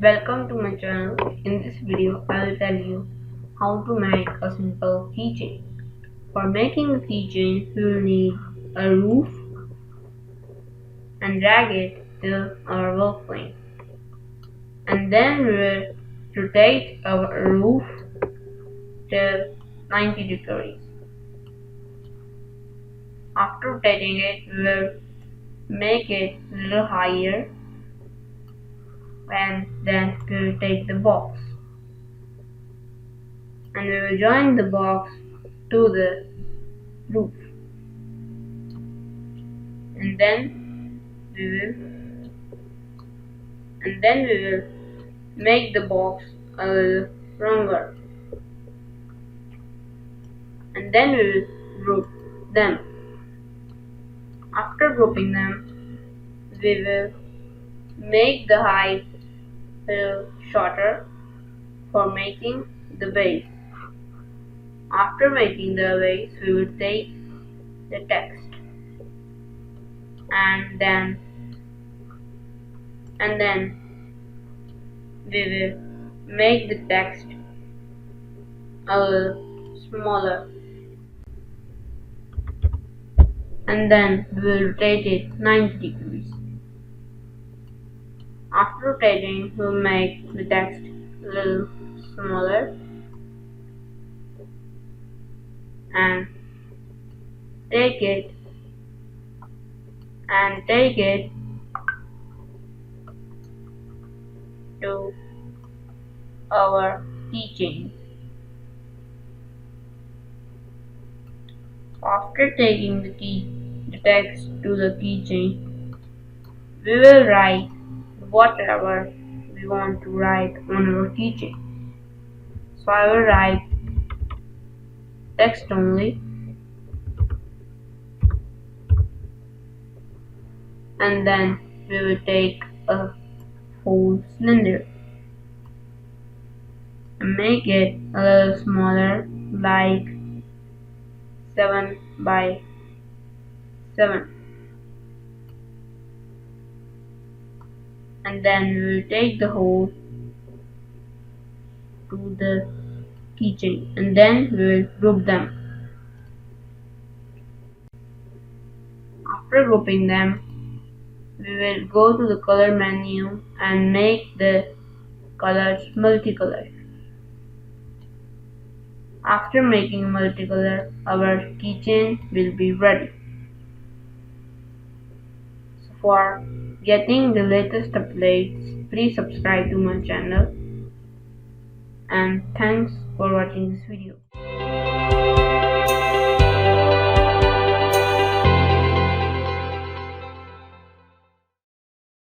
Welcome to my channel. In this video, I will tell you how to make a simple keychain. For making a keychain, we will need a roof and drag it to our work plane. And then we will rotate our roof till 90 degrees. After rotating it, we will make it a little higher, and then we will take the box and we will join the box to the roof, and then we will make the box a little longer, and then we will group them. After grouping them, we will make the height a little shorter for making the base. After making the base, we will take the text and then we will make the text a little smaller, and then we will rotate it 90 degrees. After rotating, we will make the text a little smaller and take it to our keychain. After taking the text to the keychain, we will write whatever we want to write on our keychain. So I will write text only, and then we will take a whole cylinder and make it a little smaller, like 7 by 7, and then we will take the hole to the keychain, and then we will group them. After grouping them, we will go to the color menu and make the colors multicolor. After making multicolor, our keychain will be ready. So for getting the latest updates, please subscribe to my channel, and thanks for watching this video.